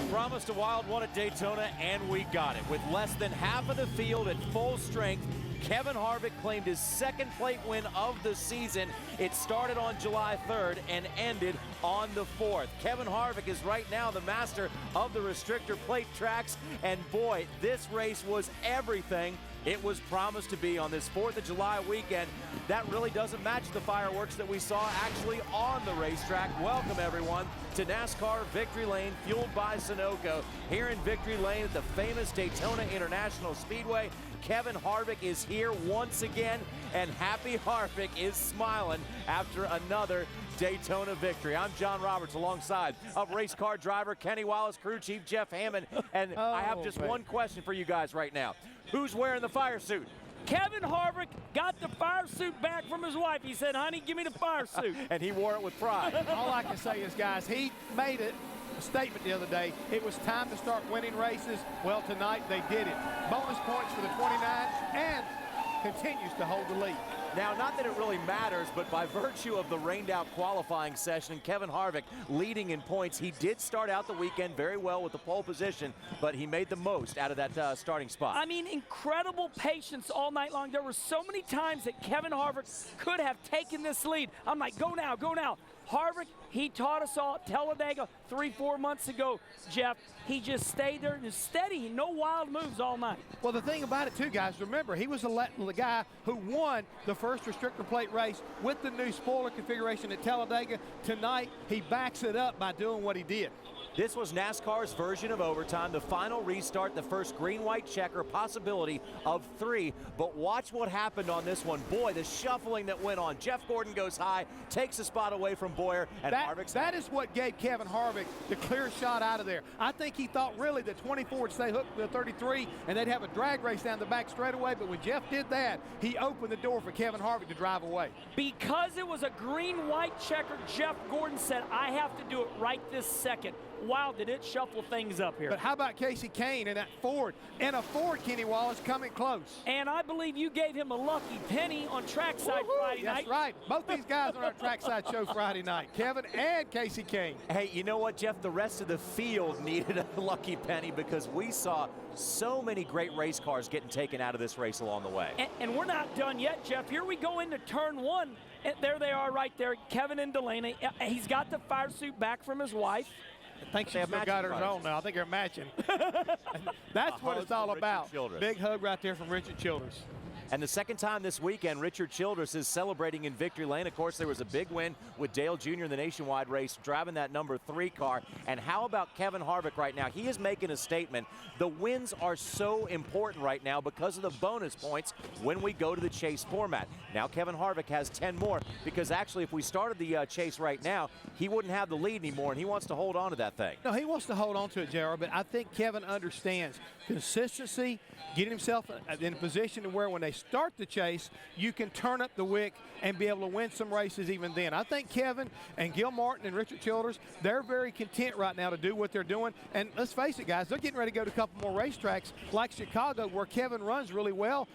promised a wild one at Daytona, and we got it. With less than half of the field at full strength, Kevin Harvick claimed his second plate win of the season. It started on July 3rd and ended on the 4th. Kevin Harvick is right now the master of the restrictor plate tracks, and boy, this race was everything it was promised to be on this 4th of July weekend. That really doesn't match the fireworks that we saw actually on the racetrack. Welcome, everyone, to NASCAR Victory Lane, fueled by Sunoco. Here in Victory Lane at the famous Daytona International Speedway, Kevin Harvick is here once again, and Happy Harvick is smiling after another Daytona victory. I'm John Roberts alongside of race car driver Kenny Wallace, crew chief Jeff Hammond, and I have just one question for you guys right now. Who's wearing the fire suit? Kevin Harvick got the fire suit back from his wife. He said, honey, give me the fire suit. And he wore it with pride. All I can say is, guys, he made it a statement the other day. It was time to start winning races. Well, tonight they did it. Bonus points for the 29 and continues to hold the lead. Now, not that it really matters, but by virtue of the rained-out qualifying session and Kevin Harvick leading in points, he did start out the weekend very well with the pole position, but he made the most out of that starting spot. I mean, incredible patience all night long. There were so many times that Kevin Harvick could have taken this lead. I'm like, go now, go now. Harvick, he taught us all at Talladega 3-4 months ago, Jeff. He just stayed there and steady, no wild moves all night. Well, the thing about it, too, guys, remember, he was the guy who won the first restrictor plate race with the new spoiler configuration at Talladega. Tonight, he backs it up by doing what he did. This was NASCAR's version of overtime, the final restart, the first green-white checker, possibility of 3. But watch what happened on this one. Boy, the shuffling that went on. Jeff Gordon goes high, takes a spot away from Boyer, and Harvick's that is what gave Kevin Harvick the clear shot out of there. I think he thought really that 24 would stay hooked to the 33, and they'd have a drag race down the back straightaway. But when Jeff did that, he opened the door for Kevin Harvick to drive away. Because it was a green-white checker, Jeff Gordon said, I have to do it right this second. Wow, did it shuffle things up here. But how about Casey Kane and that Ford? And a Ford, Kenny Wallace, coming close. And I believe you gave him a lucky penny on trackside Friday night. That's right. Both these guys on our trackside show Friday night, Kevin and Casey Kane. Hey, you know what, Jeff? The rest of the field needed a lucky penny because we saw so many great race cars getting taken out of this race along the way. And we're not done yet, Jeff. Here we go into turn 1. And there they are right there, Kevin and Delaney. He's got the fire suit back from his wife. I think she's still got hers on now. I think they're matching. That's what it's all about. Big hug right there from Richard Childress. And the second time this weekend, Richard Childress is celebrating in Victory Lane. Of course, there was a big win with Dale Jr. in the Nationwide race, driving that number 3 car. And how about Kevin Harvick right now? He is making a statement. The wins are so important right now because of the bonus points when we go to the chase format. Now Kevin Harvick has 10 more because actually if we started the chase right now, he wouldn't have the lead anymore, and he wants to hold on to that thing. No, he wants to hold on to it, JR, but I think Kevin understands consistency, getting himself in a position to where when they start the chase, you can turn up the wick and be able to win some races even then. I think Kevin and Gil Martin and Richard Childress, they're very content right now to do what they're doing. And let's face it, guys, they're getting ready to go to a couple more racetracks like Chicago where Kevin runs really well.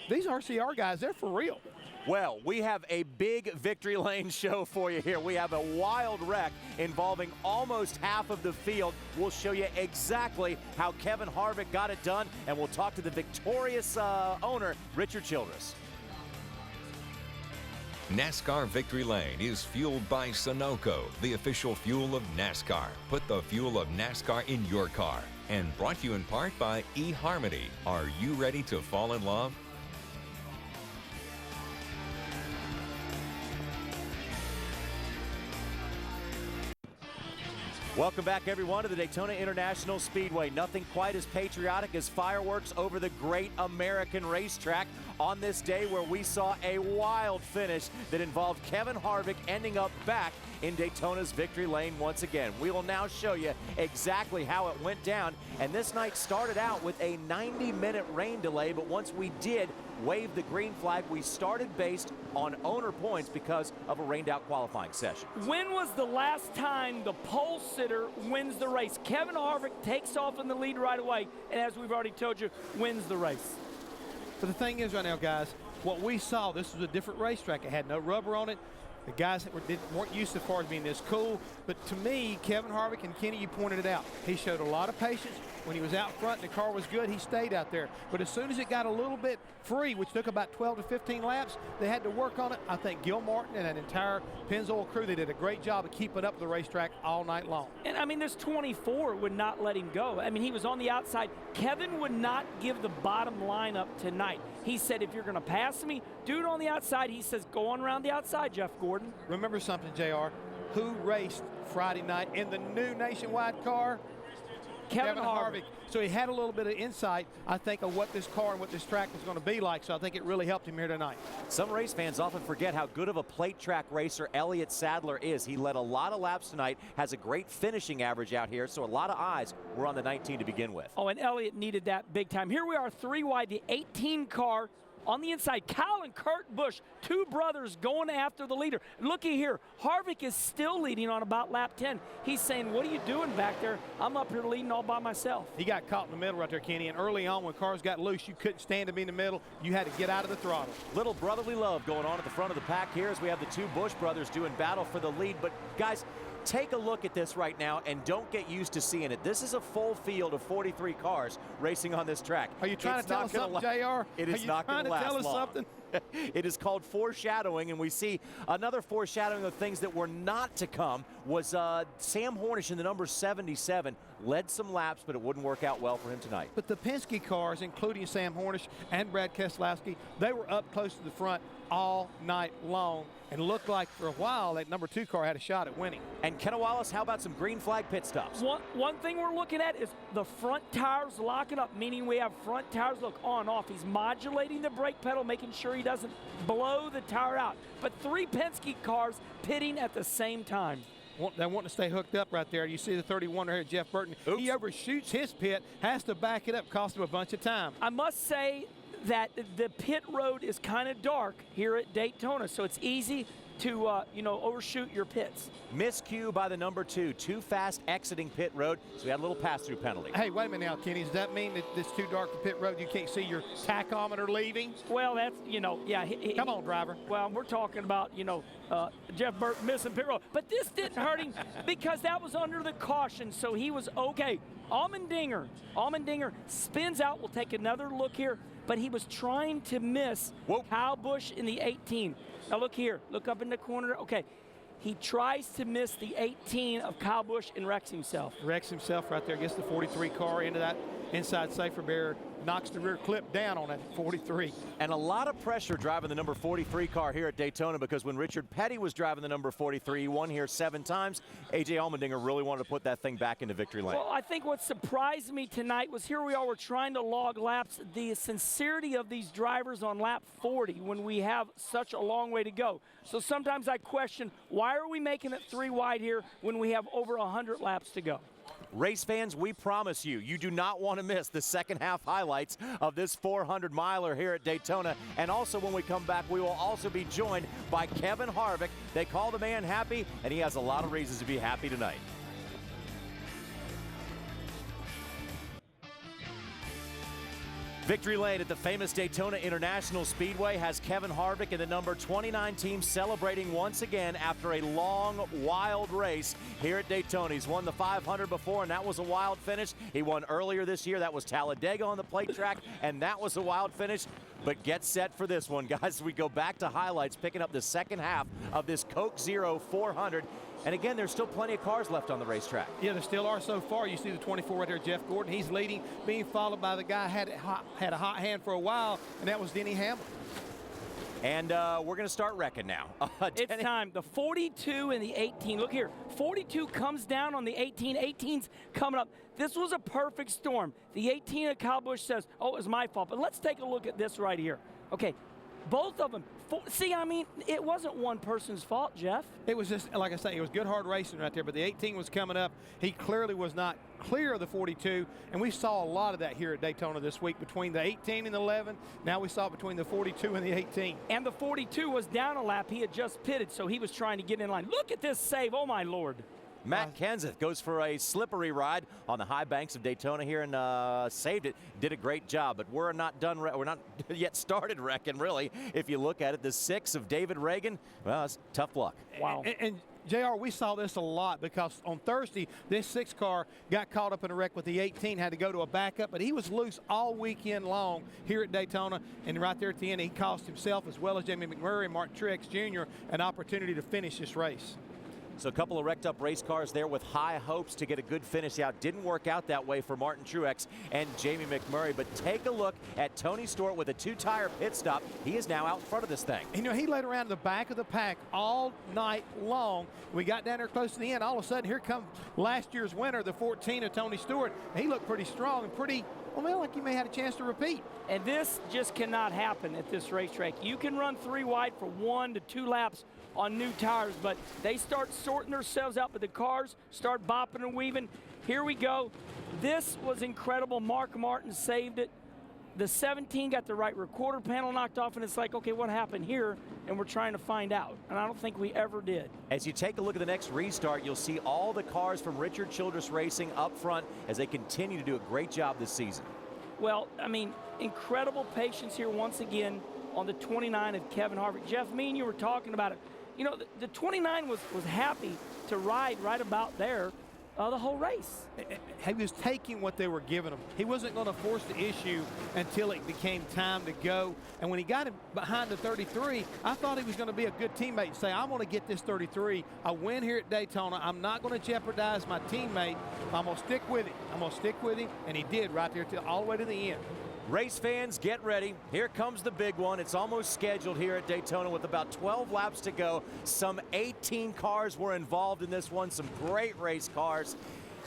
These RCR guys, they're for real. Well, we have a big Victory Lane show for you here. We have a wild wreck involving almost half of the field. We'll show you exactly how Kevin Harvick got it done, and we'll talk to the victorious owner, Richard Childress. NASCAR Victory Lane is fueled by Sunoco, the official fuel of NASCAR. Put the fuel of NASCAR in your car. And brought to you in part by eHarmony. Are you ready to fall in love? Welcome back, everyone, to the Daytona International Speedway. Nothing quite as patriotic as fireworks over the great American racetrack on this day where we saw a wild finish that involved Kevin Harvick ending up back in Daytona's Victory Lane once again. We will now show you exactly how it went down. And this night started out with a 90-minute rain delay, but once we did wave the green flag, we started based on owner points because of a rained-out qualifying session. When was the last time the pole sitter wins the race? Kevin Harvick takes off in the lead right away, and as we've already told you, wins the race. But the thing is right now, guys, what we saw, this was a different racetrack. It had no rubber on it. The guys that weren't used to far as being this cool. But to me, Kevin Harvick and Kenny, you pointed it out. He showed a lot of patience. When he was out front and the car was good, he stayed out there. But as soon as it got a little bit free, which took about 12 to 15 laps, they had to work on it. I think Gil Martin and that entire Pennzoil crew, they did a great job of keeping up the racetrack all night long. And I mean, this 24 would not let him go. I mean, he was on the outside. Kevin would not give the bottom lineup tonight. He said, if you're going to pass me, do it on the outside. He says, go on around the outside, Jeff Gordon. Remember something, JR. Who raced Friday night in the new Nationwide car? Kevin Harvick. So he had a little bit of insight, I think, of what this car and what this track was going to be like. So I think it really helped him here tonight. Some race fans often forget how good of a plate track racer Elliott Sadler is. He led a lot of laps tonight, has a great finishing average out here, so a lot of eyes were on the 19 to begin with. Oh, and Elliott needed that big time. Here we are, 3 wide, the 18 car. On the inside, Kyle and Kurt Busch, 2 brothers going after the leader. Looky here, Harvick is still leading on about lap 10. He's saying, what are you doing back there? I'm up here leading all by myself. He got caught in the middle right there, Kenny, and early on when cars got loose, you couldn't stand to be in the middle. You had to get out of the throttle. Little brotherly love going on at the front of the pack here as we have the 2 Busch brothers doing battle for the lead. But guys, take a look at this right now and don't get used to seeing it. This is a full field of 43 cars racing on this track. Are you trying to tell us something, JR? It is not going to last long. Are you trying to tell us something? It is called foreshadowing, and we see another foreshadowing of things that were not to come was Sam Hornish in the number 77 led some laps, but it wouldn't work out well for him tonight. But the Penske cars, including Sam Hornish and Brad Keselowski, they were up close to the front all night long and looked like for a while that number 2 car had a shot at winning. And Kenna Wallace, how about some green flag pit stops? One thing we're looking at is the front tires locking up, meaning we have front tires look on, off. He's modulating the brake pedal, making sure he doesn't blow the tire out. But 3 Penske cars pitting at the same time. They want to stay hooked up right there. You see the 31 right here, Jeff Burton. Oops. He overshoots his pit, has to back it up, cost him a bunch of time. I must say that the pit road is kind of dark here at Daytona, so it's easy to overshoot your pits. Miscue by the number 2, too fast exiting pit road, so we had a little pass-through penalty. Hey, wait a minute now, Kenny. Does that mean that it's too dark for pit road? You can't see your tachometer leaving? Well, that's, yeah. Come on, driver. Well, we're talking about, Jeff Burton missing pit road. But this didn't hurt him because that was under the caution, so he was okay. Allmendinger spins out. We'll take another look here. But he was trying to miss Kyle Busch in the 18. Now look here. Look up in the corner. Okay. He tries to miss the 18 of Kyle Busch and wrecks himself. Wrecks himself right there. Gets the 43 car into that inside safer barrier. Knocks the rear clip down on that 43. And a lot of pressure driving the number 43 car here at Daytona because when Richard Petty was driving the number 43, he won here 7 times. A.J. Allmendinger really wanted to put that thing back into victory lane. Well, I think what surprised me tonight was here we are, we're trying to log laps. The sincerity of these drivers on lap 40 when we have such a long way to go. So sometimes I question, why are we making it 3 wide here when we have over 100 laps to go? Race fans, we promise you, you do not want to miss the second half highlights of this 400-miler here at Daytona. And also when we come back, we will also be joined by Kevin Harvick. They call the man happy, and he has a lot of reasons to be happy tonight. Victory Lane at the famous Daytona International Speedway has Kevin Harvick and the number 29 team celebrating once again after a long, wild race here at Daytona. He's won the 500 before, and that was a wild finish. He won earlier this year. That was Talladega on the plate track, and that was a wild finish. But get set for this one, guys. We go back to highlights, picking up the second half of this Coke Zero 400. And again, there's still plenty of cars left on the racetrack. Yeah, there still are so far. You see the 24 right there, Jeff Gordon. He's leading, being followed by the guy had a hot hand for a while, and that was Denny Hamlin. And we're going to start wrecking now. It's time. The 42 and the 18. Look here. 42 comes down on the 18. 18's coming up. This was a perfect storm. The 18 of Kyle Busch says, oh, it was my fault. But let's take a look at this right here. Okay, both of them. See, I mean, it wasn't one person's fault, Jeff. It was just, like I say, it was good, hard racing right there. But the 18 was coming up. He clearly was not clear of the 42. And we saw a lot of that here at Daytona this week between the 18 and the 11. Now we saw it between the 42 and the 18. And the 42 was down a lap. He had just pitted, so he was trying to get in line. Look at this save. Oh, my Lord. Matt Kenseth goes for a slippery ride on the high banks of Daytona here and saved it. Did a great job, but we're not done. We're not yet started wrecking, really. If you look at it, the 6 of David Reagan, well, it's tough luck. Wow. And JR, we saw this a lot because on Thursday, this 6 car got caught up in a wreck with the 18, had to go to a backup, but he was loose all weekend long here at Daytona, and right there at the end, he cost himself as well as Jamie McMurray and Mark Truex Jr. an opportunity to finish this race. So a couple of wrecked up race cars there with high hopes to get a good finish out. Didn't work out that way for Martin Truex and Jamie McMurray. But take a look at Tony Stewart with a 2-tire pit stop. He is now out in front of this thing. You know, he laid around the back of the pack all night long. We got down there close to the end. All of a sudden, here comes last year's winner, the 14 of Tony Stewart. He looked pretty strong and pretty, well, like he may have had a chance to repeat. And this just cannot happen at this racetrack. You can run 3 wide for 1 to 2 laps on new tires, but they start sorting themselves out, but the cars start bopping and weaving. Here we go. This was incredible. Mark Martin saved it. The 17 got the right recorder panel knocked off, and it's like, okay, what happened here? And we're trying to find out, and I don't think we ever did. As you take a look at the next restart, you'll see all the cars from Richard Childress Racing up front as they continue to do a great job this season. Well, I mean, incredible patience here once again on the 29 of Kevin Harvick. Jeff, me and you were talking about it. You know, the 29 was happy to ride right about there the whole race. He was taking what they were giving him. He wasn't going to force the issue until it became time to go. And when he got him behind the 33, I thought he was going to be a good teammate and say, I'm going to get this 33. I win here at Daytona. I'm not going to jeopardize my teammate. I'm going to stick with him. I'm going to stick with him. And he did right there all the way to the end. Race fans, get ready. Here comes the big one. It's almost scheduled here at Daytona with about 12 laps to go. Some 18 cars were involved in this one, some great race cars.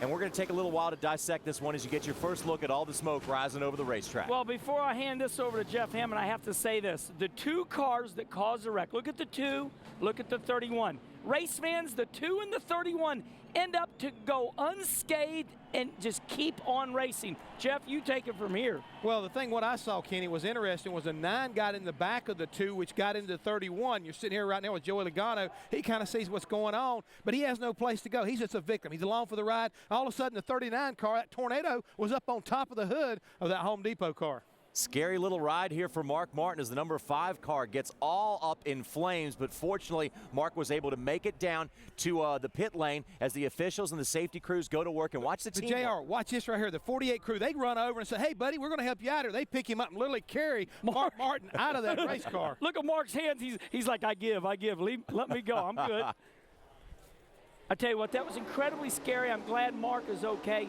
And we're going to take a little while to dissect this one as you get your first look at all the smoke rising over the racetrack. Well, before I hand this over to Jeff Hammond, I have to say this. The 2 cars that caused the wreck, look at the 2, look at the 31. Race fans, the 2 and the 31 end up to go unscathed and just keep on racing. Jeff, you take it from here. Well, the thing what I saw, Kenny, was interesting was a 9 got in the back of the 2, which got into 31. You're sitting here right now with Joey Logano. He kind of sees what's going on, but he has no place to go. He's just a victim. He's along for the ride. All of a sudden, the 39 car, that Tornado, was up on top of the hood of that Home Depot car. Scary little ride here for Mark Martin as the number 5 car gets all up in flames, but fortunately Mark was able to make it down to the pit lane as the officials and the safety crews go to work. And watch the team. JR, watch this right here. The 48 crew, they run over and say, hey, buddy, we're going to help you out here. They pick him up and literally carry Mark Martin out of that race car. Look at Mark's hands. He's like, I give. Let me go. I'm good. I tell you what, that was incredibly scary. I'm glad Mark is okay.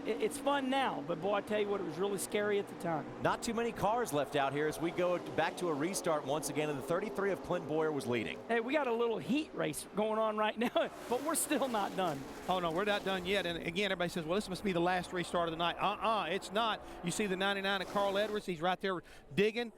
It's fun now, but boy, I tell you what, it was really scary at the time. Not too many cars left out here as we go back to a restart once again, and the 33 of Clint Boyer was leading. Hey, we got a little heat race going on right now, but we're still not done. Oh, no, we're not done yet. And again, everybody says, well, this must be the last restart of the night. It's not. You see the 99 of Carl Edwards. He's right there digging.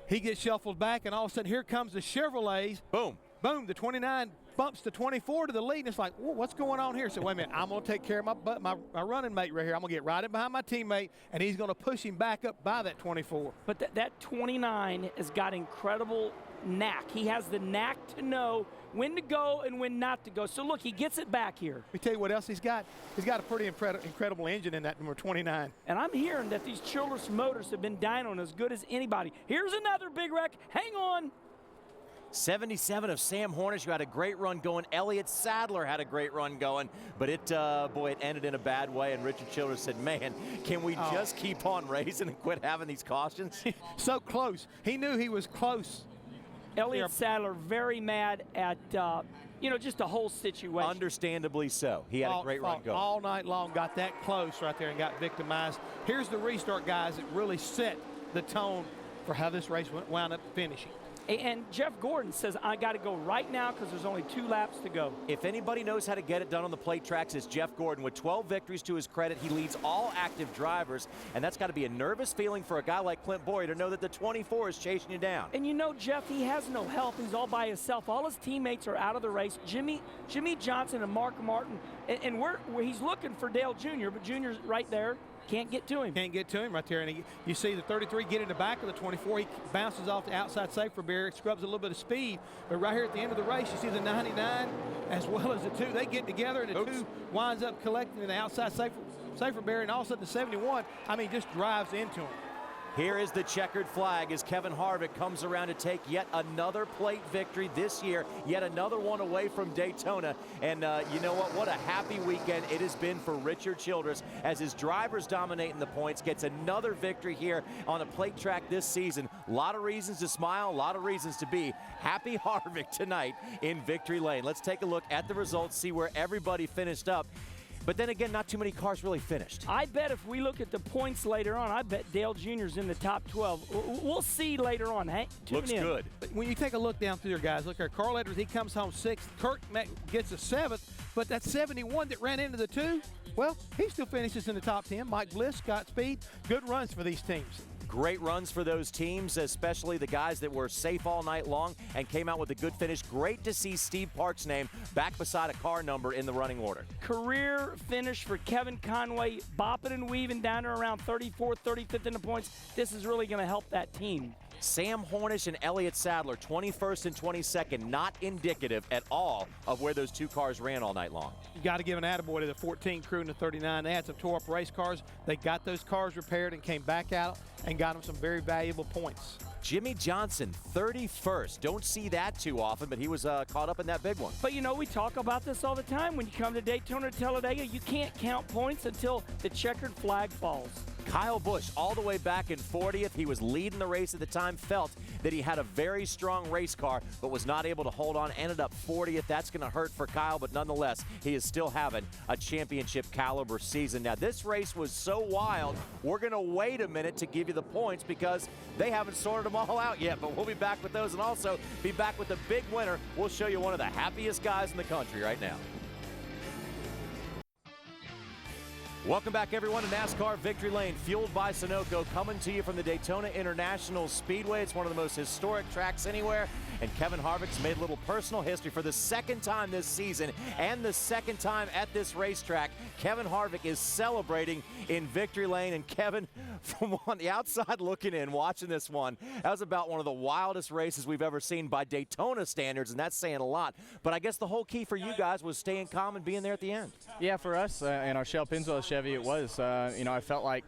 He gets shuffled back, and all of a sudden, here comes the Chevrolets. Boom. Boom, the 29 bumps the 24 to the lead, and it's like, what's going on here? So wait a minute, I'm going to take care of my running mate right here. I'm going to get right in behind my teammate, and he's going to push him back up by that 24. But that 29 has got incredible knack. He has the knack to know when to go and when not to go. So look, he gets it back here. Let me tell you what else he's got. He's got a pretty incredible engine in that number 29. And I'm hearing that these Childress motors have been dynoing as good as anybody. Here's another big wreck. Hang on. 77 of Sam Hornish, who had a great run going. Elliott Sadler had a great run going, but it ended in a bad way, and Richard Childress said, man, can we just keep on racing and quit having these cautions? So close. He knew he was close. Elliott Sadler very mad at, just the whole situation. Understandably so. He had a great run going. All night long, got that close right there and got victimized. Here's the restart, guys, that really set the tone for how this race wound up finishing. And Jeff Gordon says, I got to go right now because there's only 2 laps to go. If anybody knows how to get it done on the plate tracks, it's Jeff Gordon. With 12 victories to his credit, he leads all active drivers, and that's got to be a nervous feeling for a guy like Clint Boyer to know that the 24 is chasing you down. And you know, Jeff, he has no help. He's all by himself. All his teammates are out of the race. Jimmy Johnson and Mark Martin, and where he's looking for Dale Jr., but Jr.'s right there. Can't get to him. Can't get to him right there. And you see the 33 get in the back of the 24. He bounces off the outside safety barrier, scrubs a little bit of speed. But right here at the end of the race, you see the 99 as well as the 2. They get together, and the 2 winds up collecting in the outside safety barrier, and all of a sudden the 71, just drives into him. Here is the checkered flag as Kevin Harvick comes around to take yet another plate victory this year, yet another one away from Daytona. And you know what a happy weekend it has been for Richard Childress as his drivers dominating the points, gets another victory here on a plate track this season. A lot of reasons to smile, a lot of reasons to be happy Harvick tonight in victory lane. Let's take a look at the results, see where everybody finished up. But then again, not too many cars really finished. I bet if we look at the points later on, I bet Dale Jr.'s in the top 12. We'll see later on. Hey, looks good. When you take a look down through there, guys, look there. Carl Edwards, he comes home 6th. Kirk gets a 7th. But that 71 that ran into the 2, well, he still finishes in the top 10. Mike Bliss, Scott Speed, good runs for these teams. Great runs for those teams, especially the guys that were safe all night long and came out with a good finish. Great to see Steve Park's name back beside a car number in the running order. Career finish for Kevin Conway, bopping and weaving down to around 34th, 35th in the points. This is really going to help that team. Sam Hornish and Elliott Sadler, 21st and 22nd, not indicative at all of where those 2 cars ran all night long. You got to give an attaboy to the 14 crew and the 39. They had some tore-up race cars. They got those cars repaired and came back out and got them some very valuable points. Jimmy Johnson, 31st. Don't see that too often, but he was caught up in that big one. But, we talk about this all the time. When you come to Daytona, Talladega, you can't count points until the checkered flag falls. Kyle Busch all the way back in 40th. He was leading the race at the time, felt that he had a very strong race car, but was not able to hold on, ended up 40th. That's going to hurt for Kyle, but nonetheless, he is still having a championship caliber season. Now, this race was so wild, we're going to wait a minute to give you the points because they haven't sorted them all out yet, but we'll be back with those and also be back with the big winner. We'll show you one of the happiest guys in the country right now. Welcome back, everyone, to NASCAR Victory Lane, fueled by Sunoco, coming to you from the Daytona International Speedway. It's one of the most historic tracks anywhere, and Kevin Harvick's made a little personal history for the 2nd time this season and the 2nd time at this racetrack. Kevin Harvick is celebrating in Victory Lane, and Kevin, from on the outside looking in, watching this one, that was about one of the wildest races we've ever seen by Daytona standards, and that's saying a lot. But I guess the whole key for you guys was staying calm and being there at the end. Yeah, for us and our Shell Pennzoil Chevy, it was. I felt like,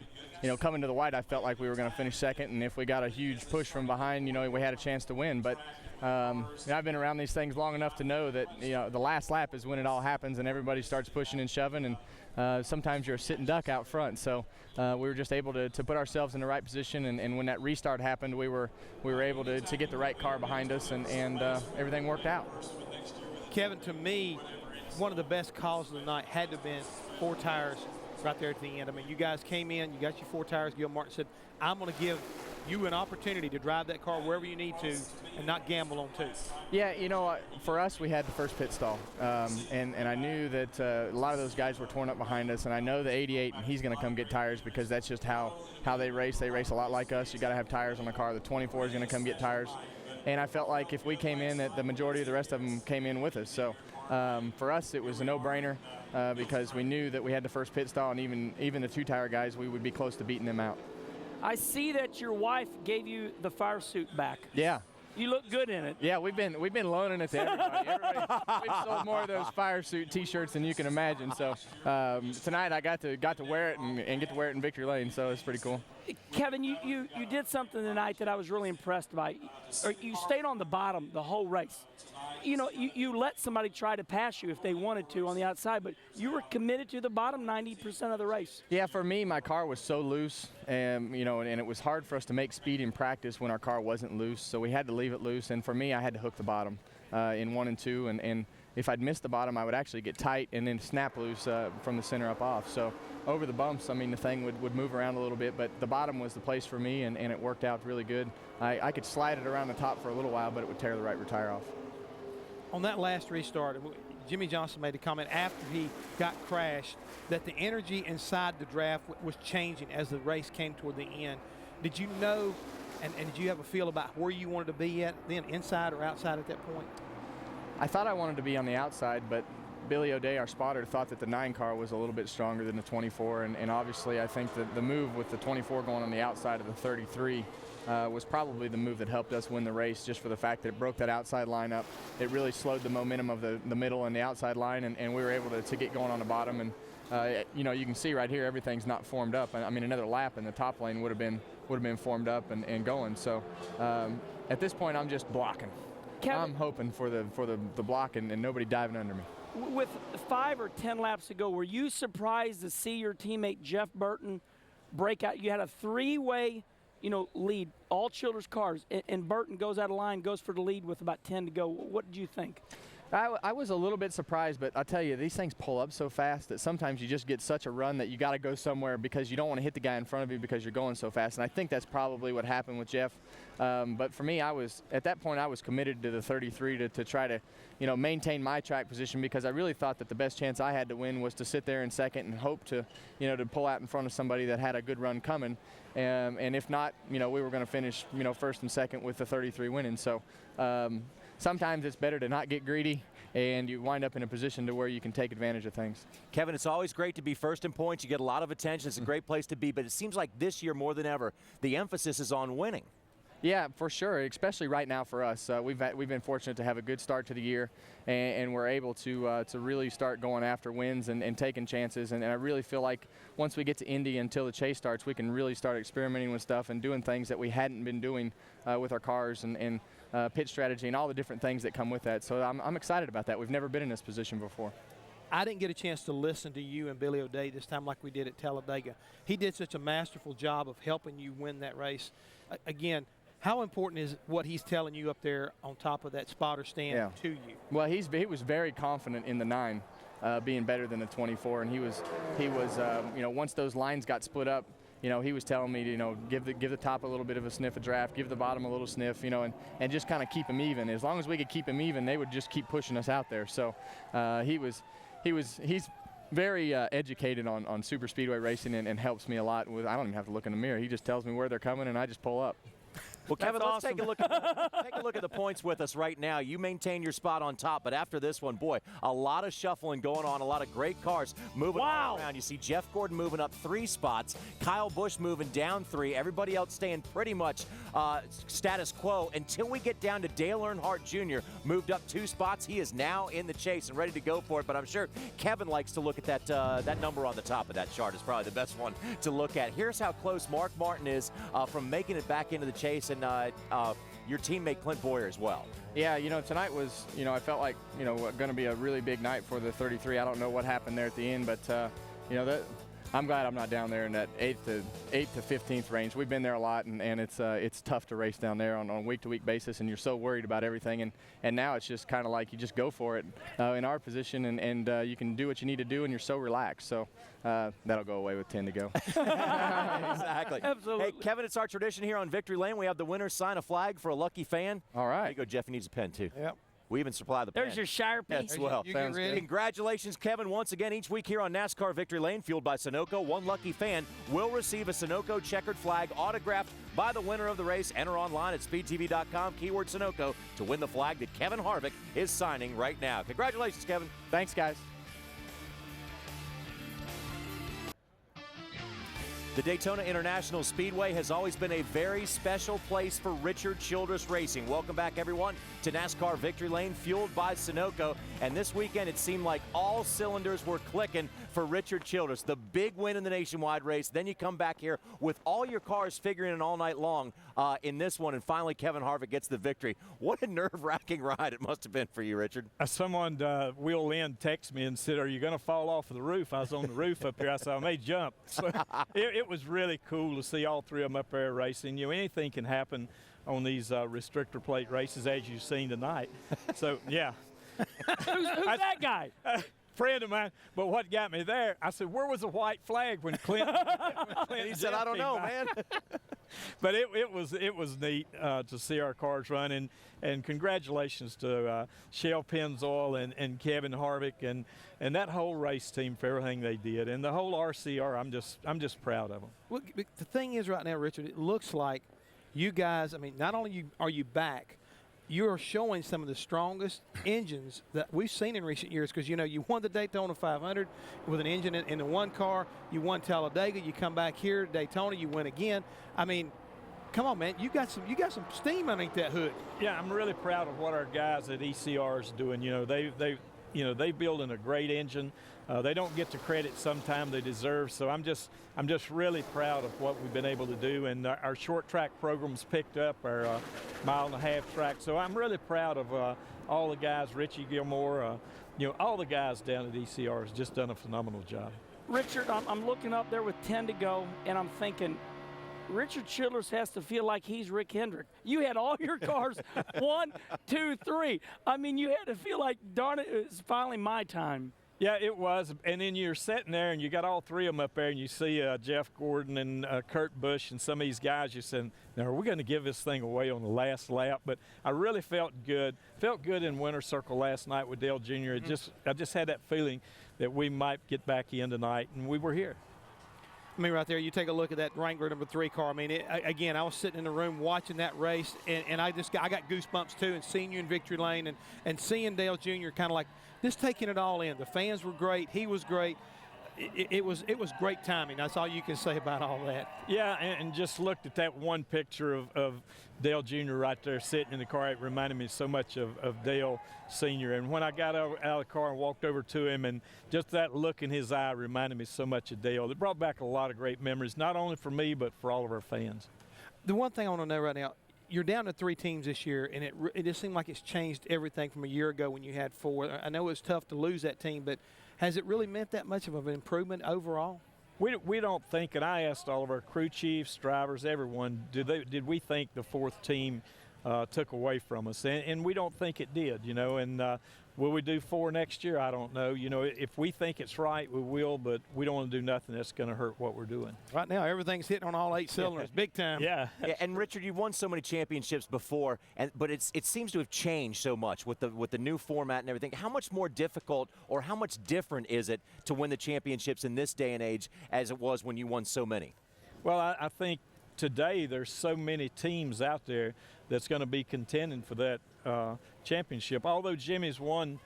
coming to the white, I felt like we were going to finish 2nd, and if we got a huge push from behind, we had a chance to win. But I've been around these things long enough to know that the last lap is when it all happens and everybody starts pushing and shoving, and sometimes you're a sitting duck out front. So we were just able to put ourselves in the right position, and when that restart happened, we were able to get the right car behind us, and everything worked out. Kevin, to me, one of the best calls of the night had to have been 4 tires right there at the end. I mean, you guys came in, you got your 4 tires. Gil Martin said, I'm going to give you an opportunity to drive that car wherever you need to and not gamble on 2. Yeah, for us, we had the first pit stall. And I knew that a lot of those guys were torn up behind us. And I know the 88, and he's going to come get tires because that's just how they race. They race a lot like us. You got to have tires on the car. The 24 is going to come get tires. And I felt like if we came in, that the majority of the rest of them came in with us. So for us, it was a no-brainer because we knew that we had the first pit stall, and even the 2-tire guys, we would be close to beating them out. I see that your wife gave you the fire suit back. Yeah. You look good in it. Yeah, we've been loaning it to everybody. We've sold more of those fire suit T-shirts than you can imagine. So tonight I got to wear it and get to wear it in Victory Lane. So it's pretty cool. Kevin, you did something tonight that I was really impressed by. You stayed on the bottom the whole race. You let somebody try to pass you if they wanted to on the outside, but you were committed to the bottom 90% of the race. Yeah, for me, my car was so loose, and it was hard for us to make speed in practice when our car wasn't loose, so we had to leave it loose, and for me, I had to hook the bottom in 1 and 2, and if I'd missed the bottom, I would actually get tight and then snap loose from the center up off. So over the bumps, the thing would move around a little bit, but the bottom was the place for me, and it worked out really good. I could slide it around the top for a little while, but it would tear the right rear tire off. On that last restart, Jimmy Johnson made a comment after he got crashed that the energy inside the draft was changing as the race came toward the end. Did you know, and did you have a feel about where you wanted to be at then, inside or outside at that point? I thought I wanted to be on the outside, but Billy O'Day, our spotter, thought that the 9 car was a little bit stronger than the 24, and obviously I think that the move with the 24 going on the outside of the 33 was probably the move that helped us win the race, just for the fact that it broke that outside line up. It really slowed the momentum of the middle and the outside line, and we were able to get going on the bottom. And you know, you can see right here, everything's not formed up. I mean, another lap in the top lane would have been formed up and going. So at this point, I'm just blocking. Kevin, I'm hoping for the block and nobody diving under me. with 5 or 10 laps to go, were you surprised to see your teammate Jeff Burton break out? You had a 3-way, lead, all Childress cars, and Burton goes out of line, goes for the lead with about 10 to go. What did you think? I was a little bit surprised, but I'll tell you, these things pull up so fast that sometimes you just get such a run that you got to go somewhere because you don't want to hit the guy in front of you because you're going so fast. And I think that's probably what happened with Jeff. But for me, at that point, I was committed to the 33 to try to, maintain my track position, because I really thought that the best chance I had to win was to sit there in second and hope to, to pull out in front of somebody that had a good run coming. And if not, we were going to finish, first and second with the 33 winning. So sometimes it's better to not get greedy, and you wind up in a position to where you can take advantage of things. Kevin, it's always great to be first in points. You get a lot of attention. It's a great place to be, but it seems like this year more than ever, the emphasis is on winning. Yeah, for sure, especially right now for us. We've been fortunate to have a good start to the year, and we're able to really start going after wins and taking chances. And I really feel like once we get to Indy until the chase starts, we can really start experimenting with stuff and doing things that we hadn't been doing with our cars and pit strategy and all the different things that come with that. So I'm excited about that. We've never been in this position before. I didn't get a chance to listen to you and Billy O'Day this time like we did at Talladega. He did such a masterful job of helping you win that race. Again, how important is what he's telling you up there on top of that spotter stand to you? Well, he was very confident in the 9 being better than the 24, and he was once those lines got split up, he was telling me to, give the top a little bit of a sniff of draft, give the bottom a little sniff, and just kind of keep him even. As long as we could keep him even, they would just keep pushing us out there. So he's very educated on super speedway racing and helps me a lot with. I don't even have to look in the mirror. He just tells me where they're coming, and I just pull up. Well, Kevin, let's take a look at the points with us right now. You maintain your spot on top, but after this one, boy, a lot of shuffling going on, a lot of great cars moving all around. You see Jeff Gordon moving up 3 spots, Kyle Busch moving down 3, everybody else staying pretty much status quo until we get down to Dale Earnhardt Jr., moved up 2 spots. He is now in the chase and ready to go for it, but I'm sure Kevin likes to look at that number on the top of that chart. Is probably the best one to look at. Here's how close Mark Martin is from making it back into the chase, and your teammate Clint Boyer as well. Yeah, tonight was, I felt like, going to be a really big night for the 33. I don't know what happened there at the end, but, I'm glad I'm not down there in that 8th to 15th range. We've been there a lot, and it's tough to race down there on a week-to-week basis, and you're so worried about everything. And now it's just kind of like you just go for it in our position, and you can do what you need to do, and you're so relaxed. So that'll go away with 10 to go. Exactly. Absolutely. Hey, Kevin, it's our tradition here on Victory Lane. We have the winner sign a flag for a lucky fan. All right. There you go, Jeff. He needs a pen, too. Yep. We even supply the pen. There's your Sharpie. As well. You get ready. Congratulations, Kevin, once again each week here on NASCAR Victory Lane, fueled by Sunoco. One lucky fan will receive a Sunoco checkered flag autographed by the winner of the race. Enter online at speedtv.com, keyword Sunoco, to win the flag that Kevin Harvick is signing right now. Congratulations, Kevin. Thanks, guys. The Daytona International Speedway has always been a very special place for Richard Childress Racing. Welcome back, everyone, to NASCAR Victory Lane, fueled by Sunoco. And this weekend, it seemed like all cylinders were clicking for Richard Childress. The big win in the nationwide race. Then you come back here with all your cars figuring in all night long in this one. And finally, Kevin Harvick gets the victory. What a nerve-wracking ride it must have been for you, Richard. Someone, Will Lynn, texted me and said, "Are you going to fall off of the roof?" I was on the roof up here. I said, "I may jump." So it was really cool to see all 3 of them up there racing. Anything can happen on these restrictor plate races, as you've seen tonight. So, yeah. Who's that guy? Friend of mine. But what got me there, I said, "Where was the white flag when Clint?" And he said, "I don't know, man." But it was neat to see our cars run, and congratulations to Shell Pennzoil and Kevin Harvick and that whole race team for everything they did, and the whole RCR. I'm just proud of them. Well, the thing is right now, Richard, it looks like you guys, not only are you back, you are showing some of the strongest engines that we've seen in recent years, because you won the Daytona 500 with an engine in the one car. You won Talladega. You come back here, Daytona, you win again. I mean, come on, man, you got some steam underneath that hood. Yeah, I'm really proud of what our guys at ECR is doing. They building a great engine. They don't get the credit sometimes they deserve. So I'm just really proud of what we've been able to do. And our short track program's picked up, our mile-and-a-half track. So I'm really proud of all the guys, Richie Gilmore, all the guys down at ECR has just done a phenomenal job. Richard, I'm looking up there with 10 to go, and I'm thinking, Richard Childress has to feel like he's Rick Hendrick. You had all your cars 1, 2, 3. I mean, you had to feel like, darn it, it's finally my time. Yeah, it was. And then you're sitting there and you got all three of them up there, and you see Jeff Gordon and Kurt Busch and some of these guys. You said, now, are we going to give this thing away on the last lap? But I really felt good. Felt good in Winter Circle last night with Dale Jr. I just had that feeling that we might get back in tonight, and we were here. I mean, right there, you take a look at that Wrangler number 3 car. I mean, again, I was sitting in the room watching that race, and I got goosebumps too, and seeing you in victory lane and seeing Dale Jr. kind of like just taking it all in. The fans were great. He was great. It was great timing. That's all you can say about all that. Yeah, and just looked at that one picture of Dale Jr. right there sitting in the car. It reminded me so much of Dale Sr. And when I got out of the car and walked over to him, and just that look in his eye reminded me so much of Dale. It brought back a lot of great memories, not only for me but for all of our fans. The one thing I want to know right now, you're down to 3 teams this year, and it just seemed like it's changed everything from a year ago when you had 4. I know it was tough to lose that team, but has it really meant that much of an improvement overall? We don't think, and I asked all of our crew chiefs, drivers, everyone, did we think the 4th team took away from us? And we don't think it did, and will we do 4 next year? I don't know. If we think it's right, we will, but we don't want to do nothing that's going to hurt what we're doing. Right now, everything's hitting on all 8 cylinders, big time. Yeah. And Richard, you've won so many championships before, but it seems to have changed so much with the new format and everything. How much more difficult or how much different is it to win the championships in this day and age as it was when you won so many? Well, I think today there's so many teams out there that's going to be contending for that championship. Although Jimmy's won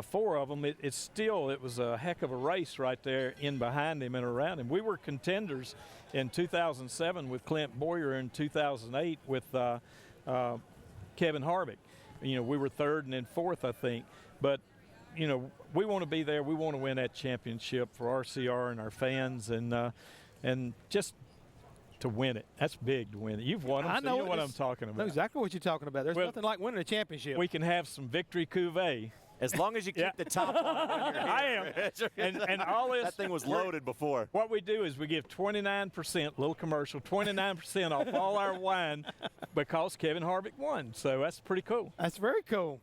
4 of them, it was a heck of a race right there in behind him and around him. We were contenders in 2007 with Clint Boyer, and 2008 with Kevin Harvick. We were 3rd and then 4th, I think. But we want to be there. We want to win that championship for RCR and our fans, and just to win it. That's big to win it. You've won them, I know, so you know what I'm talking about. I know exactly what you're talking about. There's nothing like winning a championship. We can have some victory cuvee. As long as you keep the top on. I am. And all this. That thing was loaded before. What we do is we give 29%, little commercial, 29% off all our wine because Kevin Harvick won. So that's pretty cool. That's very cool.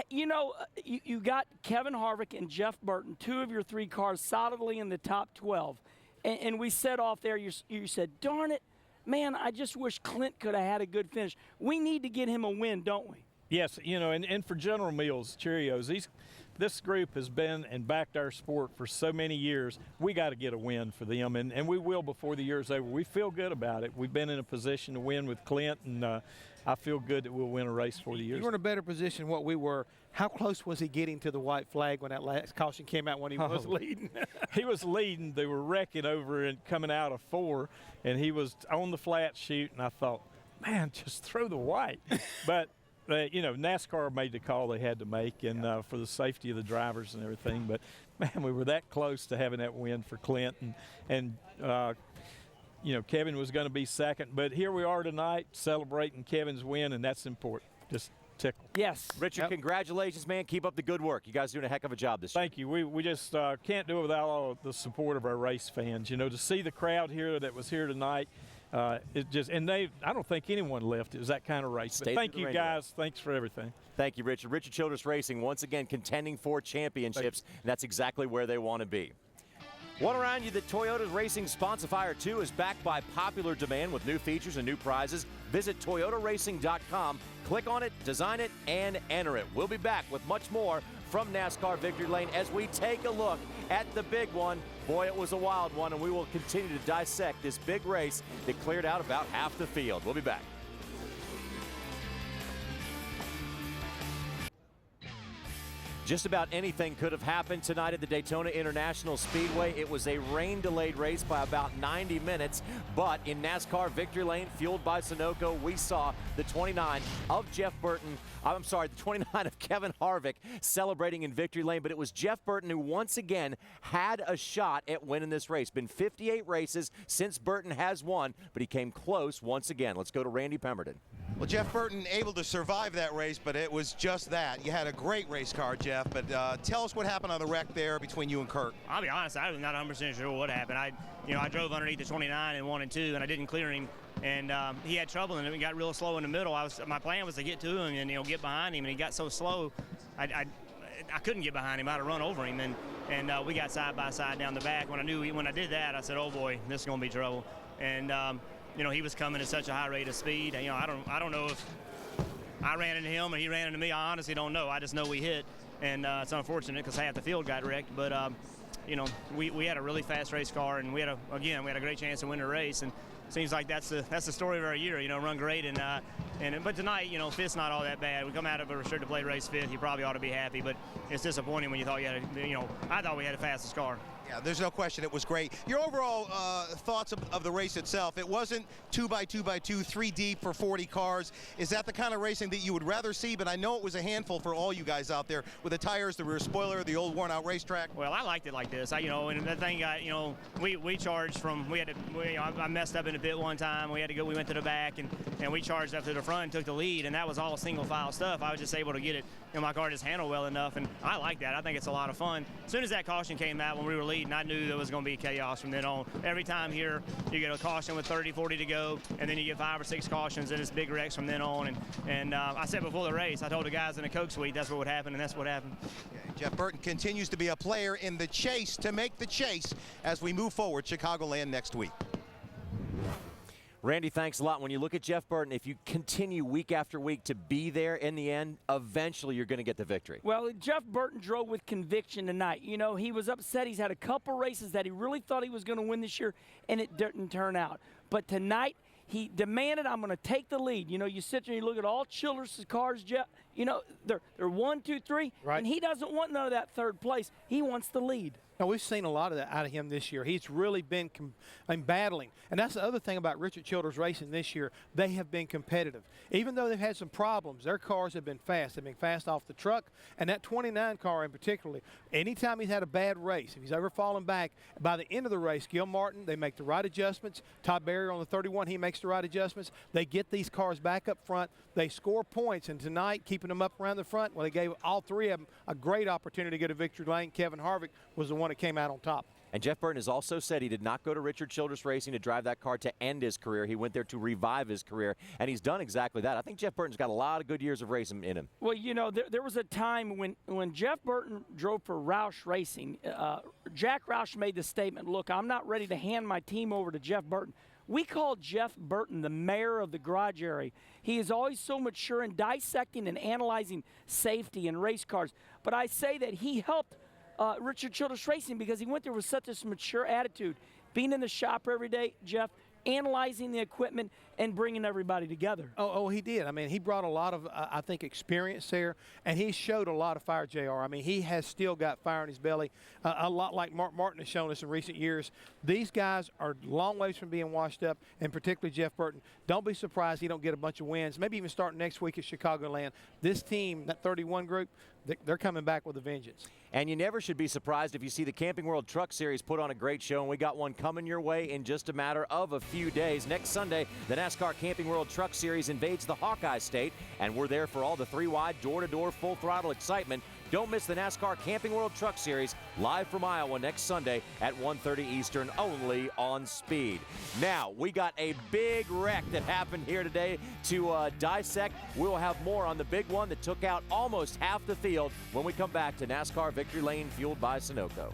You got Kevin Harvick and Jeff Burton, 2 of your 3 cars solidly in the top 12. And we said off there, you said, darn it, man, I just wish Clint could have had a good finish. We need to get him a win, don't we? Yes, and for General Mills, Cheerios, this group has been and backed our sport for so many years. We got to get a win for them, and we will before the year's over. We feel good about it. We've been in a position to win with Clint, and I feel good that we'll win a race for the years. You were in a better position than what we were. How close was he getting to the white flag when that last caution came out when he was leading? He was leading. They were wrecking over and coming out of 4, and he was on the flat chute, and I thought, man, just throw the white. But NASCAR made the call they had to make, and for the safety of the drivers and everything. But, man, we were that close to having that win for Clint. And Kevin was going to be 2nd. But here we are tonight celebrating Kevin's win, and that's important. Just tickle. Yes. Richard, congratulations, man. Keep up the good work. You guys are doing a heck of a job this year. Thank you. We just can't do it without all the support of our race fans. To see the crowd here that was here tonight, I don't think anyone left. It was that kind of race. But thank you, guys. Thanks for everything. Thank you, Richard. Richard Childress Racing, once again, contending for championships, and that's exactly where they want to be. Want to remind you that Toyota's Racing Sponsifier 2 is backed by popular demand with new features and new prizes. Visit toyotaracing.com, click on it, design it, and enter it. We'll be back with much more from NASCAR Victory Lane as we take a look at the big one. Boy, it was a wild one, and we will continue to dissect this big race that cleared out about half the field. We'll be back. Just about anything could have happened tonight at the Daytona International Speedway. It was a rain-delayed race by about 90 minutes, but in NASCAR Victory Lane, fueled by Sunoco, we saw the 29 of the 29 of Kevin Harvick celebrating in Victory Lane, but it was Jeff Burton who once again had a shot at winning this race. Been 58 races since Burton has won, but he came close once again. Let's go to Randy Pemberton. Well, Jeff Burton able to survive that race, but it was just that. You had a great race car, Jeff, but tell us what happened on the wreck there between you and Kurt. I'll be honest, I was not 100% sure what happened. I drove underneath the 29 in 1 and 2, and I didn't clear him, and he had trouble, and it got real slow in the middle. My plan was to get to him and get behind him, and he got so slow, I couldn't get behind him. I'd have run over him, and we got side by side down the back. When I did that, I said, "Oh boy, this is gonna be trouble." And he was coming at such a high rate of speed. I don't know if I ran into him or he ran into me. I honestly don't know. I just know we hit, and it's unfortunate because half the field got wrecked. But we had a really fast race car, and we had a great chance to win the race. And it seems like that's the story of our year. Run great, but tonight, fifth's not all that bad. We come out of a restricted plate race fifth. You probably ought to be happy, but it's disappointing when you thought I thought we had the fastest car. Yeah, there's no question it was great. Your overall thoughts of the race itself, it wasn't 2x2x2, 3 deep for 40 cars. Is that the kind of racing that you would rather see? But I know it was a handful for all you guys out there with the tires, the rear spoiler, the old worn-out racetrack. Well, I liked it like this. And the thing we charged from, I messed up in the pit one time. We went to the back, and we charged up to the front and took the lead, and that was all single file stuff. I was just able to get it, my car just handled well enough, and I like that. I think it's a lot of fun. As soon as that caution came out when we were leading, I knew there was going to be chaos from then on. Every time here, you get a caution with 30, 40 to go, and then you get 5 or 6 cautions, and it's big wrecks from then on. And I said before the race, I told the guys in the Coke suite that's what would happen, and that's what happened. Yeah, Jeff Burton continues to be a player in the chase to make the chase as we move forward Chicagoland next week. Randy, thanks a lot. When you look at Jeff Burton, if you continue week after week to be there in the end, eventually you're going to get the victory. Well, Jeff Burton drove with conviction tonight. He was upset. He's had a couple races that he really thought he was going to win this year, and it didn't turn out. But tonight, he demanded, I'm going to take the lead. You sit there and you look at all Childress' cars, Jeff. They're 1, 2, 3, right. And he doesn't want none of that third place. He wants the lead. Now, we've seen a lot of that out of him this year. He's really been battling. And that's the other thing about Richard Childress Racing this year. They have been competitive. Even though they've had some problems, their cars have been fast. They've been fast off the truck. And that 29 car in particular, anytime he's had a bad race, if he's ever fallen back, by the end of the race, Gil Martin, they make the right adjustments. Todd Barrier on the 31, he makes the right adjustments. They get these cars back up front. They score points. And tonight, keeping them up around the front, well, they gave all 3 of them a great opportunity to get a victory lane. Kevin Harvick was the one that came out on top. And Jeff Burton has also said he did not go to Richard Childress Racing to drive that car to end his career. He went there to revive his career, and he's done exactly that. I think Jeff Burton's got a lot of good years of racing in him. Well, there was a time when Jeff Burton drove for Roush Racing, Jack Roush made the statement, look, I'm not ready to hand my team over to Jeff Burton. We call Jeff Burton the mayor of the garage area. He is always so mature in dissecting and analyzing safety and race cars. But I say that he helped Richard Childress Racing because he went there with such a mature attitude. Being in the shop every day, Jeff, analyzing the equipment and bringing everybody together. Oh, he did. I mean, he brought a lot of, I think, experience there, and he showed a lot of fire, JR. I mean, he has still got fire in his belly, a lot like Mark Martin has shown us in recent years. These guys are long ways from being washed up, and particularly Jeff Burton. Don't be surprised he don't get a bunch of wins, maybe even starting next week at Chicagoland. This team, that 31 group, they're coming back with a vengeance. And you never should be surprised if you see the Camping World Truck Series put on a great show, and we got one coming your way in just a matter of a few days. Next Sunday, the NASCAR Camping World Truck Series invades the Hawkeye State, and we're there for all the 3-wide, door-to-door, full-throttle excitement. Don't miss the NASCAR Camping World Truck Series live from Iowa next Sunday at 1:30 Eastern, only on Speed. Now, we got a big wreck that happened here today to dissect. We'll have more on the big one that took out almost half the field when we come back to NASCAR Victory Lane, fueled by Sunoco.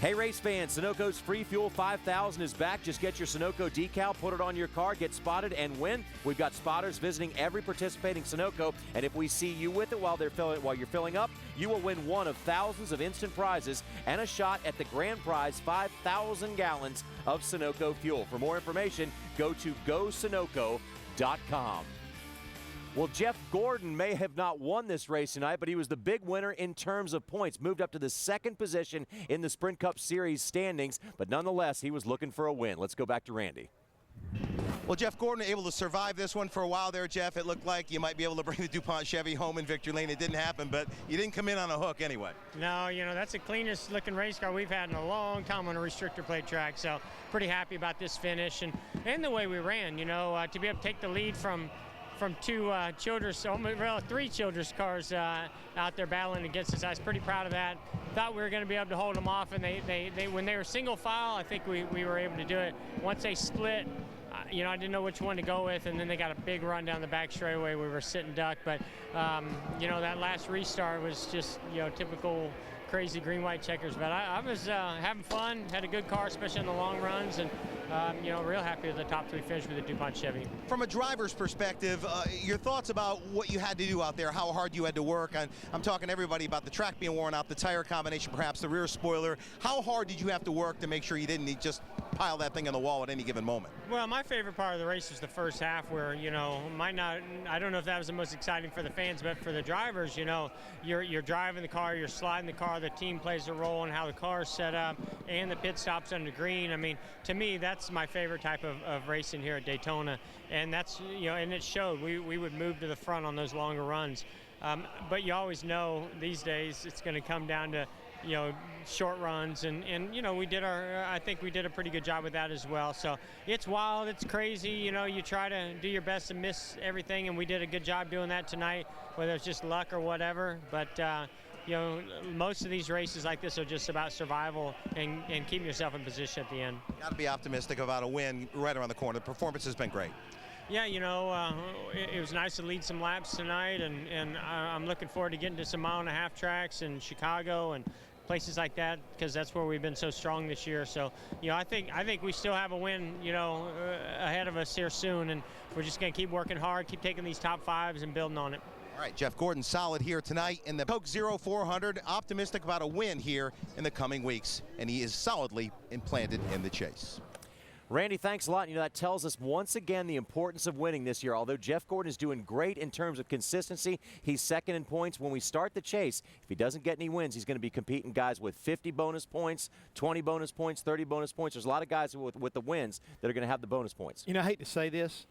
Hey race fans, Sunoco's Free Fuel 5000 is back. Just get your Sunoco decal, put it on your car, get spotted, and win. We've got spotters visiting every participating Sunoco, and if we see you with it while you're filling up, you will win one of thousands of instant prizes and a shot at the grand prize 5,000 gallons of Sunoco fuel. For more information, go to GoSunoco.com. Well, Jeff Gordon may have not won this race tonight, but he was the big winner in terms of points. Moved up to the second position in the Sprint Cup Series standings, but nonetheless, he was looking for a win. Let's go back to Randy. Well, Jeff Gordon able to survive this one for a while there, Jeff. It looked like you might be able to bring the DuPont Chevy home in victory lane. It didn't happen, but you didn't come in on a hook anyway. No, you know, that's the cleanest looking race car we've had in a long time on a restrictor plate track. So pretty happy about this finish and the way we ran, you know, to be able to take the lead from two Childress, well, three Childress cars out there battling against us. I was pretty proud of that. Thought we were going to be able to hold them off, and they when they were single file, I think we were able to do it. Once they split, you know, I didn't know which one to go with, and then they got a big run down the back straightaway. We were sitting duck, but you know, that last restart was just, you know, typical crazy green-white checkers. But I was having fun, had a good car, especially in the long runs, and you know, real happy with the top three finish with the DuPont Chevy. From a driver's perspective, your thoughts about what you had to do out there, how hard you had to work. I'm talking to everybody about the track being worn out, the tire combination, perhaps the rear spoiler. How hard did you have to work to make sure you didn't just pile that thing on the wall at any given moment? Well, my favorite part of the race was the first half, where, you know, I don't know if that was the most exciting for the fans, but for the drivers, you know, you're driving the car, you're sliding the car, the team plays a role in how the car is set up, and the pit stops on the green. I mean, to me, that's my favorite type of racing here at Daytona, and that's, you know, and it showed. We would move to the front on those longer runs, but you always know these days it's going to come down to, you know, short runs, and you know, I think we did a pretty good job with that as well. So it's wild, it's crazy, you know, you try to do your best to miss everything, and we did a good job doing that tonight, whether it's just luck or whatever. But you know, most of these races like this are just about survival and keeping yourself in position at the end. Got to be optimistic about a win right around the corner. The performance has been great. Yeah, you know, it was nice to lead some laps tonight, and I'm looking forward to getting to some mile-and-a-half tracks in Chicago and places like that, because that's where we've been so strong this year. So, you know, I think we still have a win, you know, ahead of us here soon, and we're just going to keep working hard, keep taking these top fives and building on it. All right, Jeff Gordon solid here tonight in the Coke 0400. Optimistic about a win here in the coming weeks, and he is solidly implanted in the chase. Randy, thanks a lot. You know, that tells us once again the importance of winning this year. Although Jeff Gordon is doing great in terms of consistency, he's second in points. When we start the chase, if he doesn't get any wins, he's going to be competing guys with 50 bonus points, 20 bonus points, 30 bonus points. There's a lot of guys with the wins that are going to have the bonus points. You know, I hate to say this.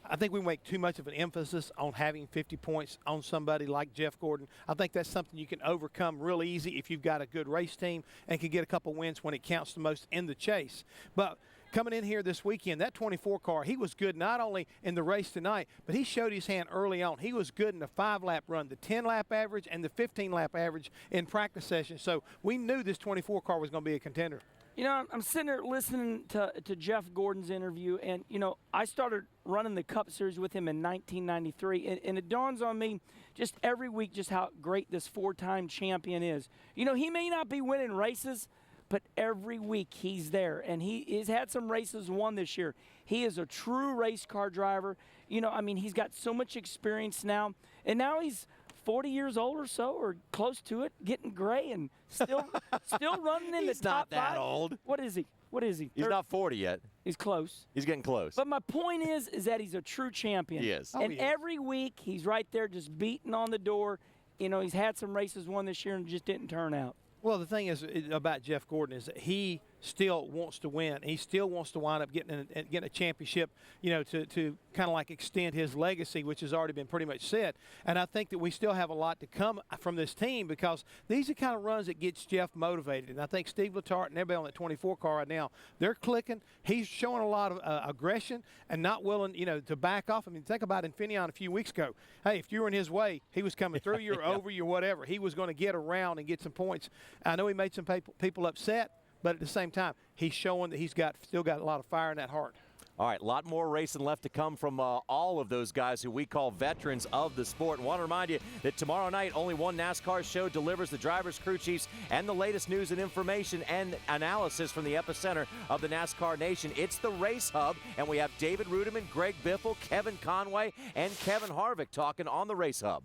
I think we make too much of an emphasis on having 50 points on somebody like Jeff Gordon. I think that's something you can overcome real easy if you've got a good race team and can get a couple wins when it counts the most in the chase. But coming in here this weekend, that 24 car, he was good not only in the race tonight, but he showed his hand early on. He was good in the 5-lap run, the 10-lap average, and the 15-lap average in practice sessions. So we knew this 24 car was going to be a contender. You know, I'm sitting there listening to Jeff Gordon's interview, and, you know, I started running the Cup Series with him in 1993, and it dawns on me just every week just how great this 4-time champion is. You know, he may not be winning races, but every week he's there, and he's had some races won this year. He is a true race car driver. You know, I mean, he's got so much experience now, and now he's 40 years old or so, or close to it, getting gray and still running in the top 5. He's not that old. What is he? What is he? He's not 40 yet. He's close. He's getting close. But my point is that he's a true champion. He is. And every week he's right there just beating on the door. You know, he's had some races won this year and just didn't turn out. Well, the thing is about Jeff Gordon is that he still wants to win. He still wants to wind up getting a championship, you know, to kind of like extend his legacy, which has already been pretty much set. And I think that we still have a lot to come from this team, because these are the kind of runs that gets Jeff motivated. And I think Steve Letarte and everybody on that 24 car right now, they're clicking. He's showing a lot of aggression and not willing, you know, to back off. I mean, think about Infineon a few weeks ago. Hey, if you were in his way, he was coming through you or over you or whatever. He was going to get around and get some points. I know he made some people upset, but at the same time, he's showing that he's still got a lot of fire in that heart. All right, a lot more racing left to come from all of those guys who we call veterans of the sport. And want to remind you that tomorrow night, only one NASCAR show delivers the drivers, crew chiefs, and the latest news and information and analysis from the epicenter of the NASCAR nation. It's the Race Hub, and we have David Rudiman, Greg Biffle, Kevin Conway, and Kevin Harvick talking on the Race Hub.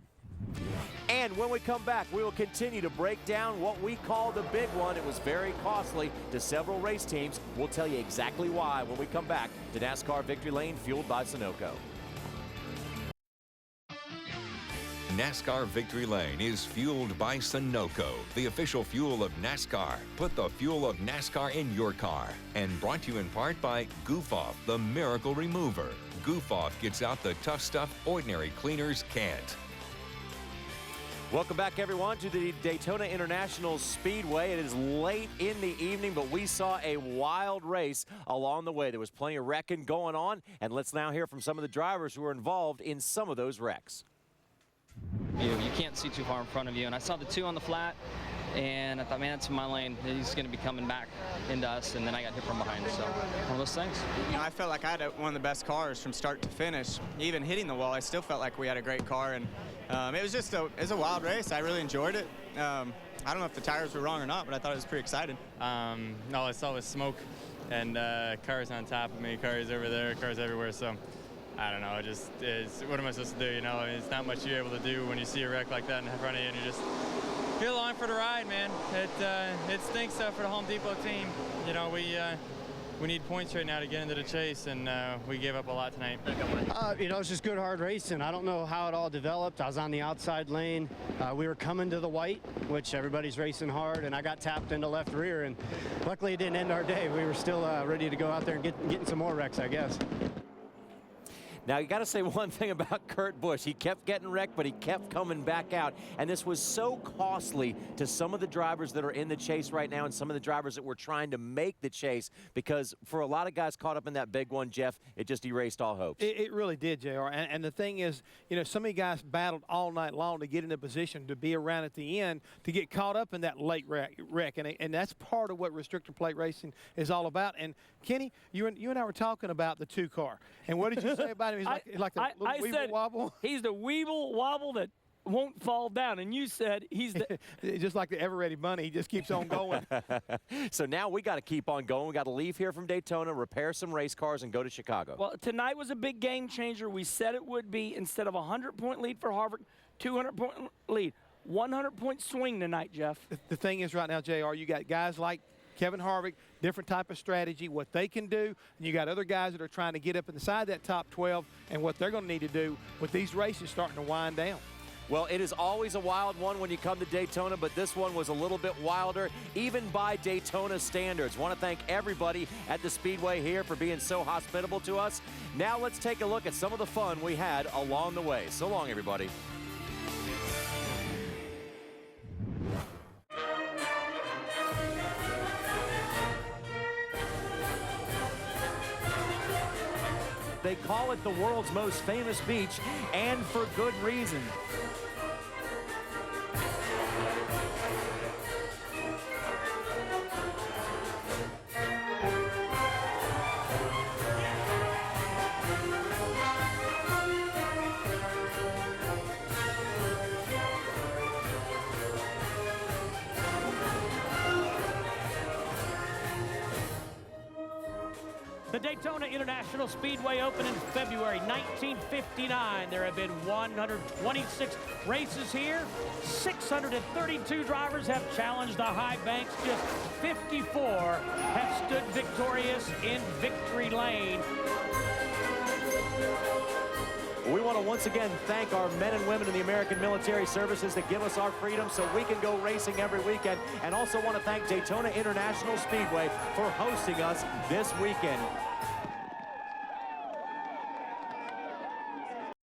And when we come back, we will continue to break down what we call the big one. It was very costly to several race teams. We'll tell you exactly why when we come back to NASCAR Victory Lane, fueled by Sunoco. NASCAR Victory Lane is fueled by Sunoco, the official fuel of NASCAR. Put the fuel of NASCAR in your car. And brought to you in part by Goof Off, the miracle remover. Goof Off gets out the tough stuff ordinary cleaners can't. Welcome back, everyone, to the Daytona International Speedway. It is late in the evening, but we saw a wild race along the way. There was plenty of wrecking going on, and let's now hear from some of the drivers who were involved in some of those wrecks. You can't see too far in front of you, and I saw the two on the flat, and I thought, man, that's in my lane. He's going to be coming back into us, and then I got hit from behind, so one of those things. You know, I felt like I had one of the best cars from start to finish. Even hitting the wall, I still felt like we had a great car, and it was just it was a wild race. I really enjoyed it. I don't know if the tires were wrong or not, but I thought it was pretty exciting. All I saw was smoke and cars on top of me, cars over there, cars everywhere. So I don't know. What am I supposed to do? You know, I mean, it's not much you're able to do when you see a wreck like that in front of you, and you're along for the ride, man. It stinks for the Home Depot team. You know, we need points right now to get into the chase, and we gave up a lot tonight. You know, it's just good, hard racing. I don't know how it all developed. I was on the outside lane. We were coming to the white, which everybody's racing hard, and I got tapped into left rear, and luckily it didn't end our day. We were still ready to go out there and getting some more wrecks, I guess. Now, you got to say one thing about Kurt Busch. He kept getting wrecked, but he kept coming back out. And this was so costly to some of the drivers that are in the chase right now and some of the drivers that were trying to make the chase, because for a lot of guys caught up in that big one, Jeff, it just erased all hopes. It really did, JR. And the thing is, you know, so many guys battled all night long to get in a position to be around at the end to get caught up in that late wreck. And that's part of what restrictor plate racing is all about. And, Kenny, you and I were talking about the two-car. And what did you say about him? He's like the little weeble wobble. He's the weeble wobble that won't fall down, and you said he's the just like the ever-ready bunny. He just keeps on going. So now we got to keep on going. We got to leave here from Daytona, repair some race cars, and go to Chicago. Well, tonight was a big game changer. We said it would be. Instead of a 100-point lead for Harvick, 200-point lead, 100-point swing tonight, Jeff. The thing is, right now, JR, you got guys like Kevin Harvick, different type of strategy, what they can do, and you got other guys that are trying to get up inside that top 12 and what they're going to need to do with these races starting to wind down. Well, it is always a wild one when you come to Daytona, but this one was a little bit wilder, even by Daytona standards. Want to thank everybody at the Speedway here for being so hospitable to us. Now let's take a look at some of the fun we had along the way. So long, everybody. They call it the world's most famous beach, and for good reason. The Daytona International Speedway opened in February 1959. There have been 126 races here. 632 drivers have challenged the high banks. Just 54 have stood victorious in victory lane. We want to once again thank our men and women in the American Military Services that give us our freedom so we can go racing every weekend, and also want to thank Daytona International Speedway for hosting us this weekend.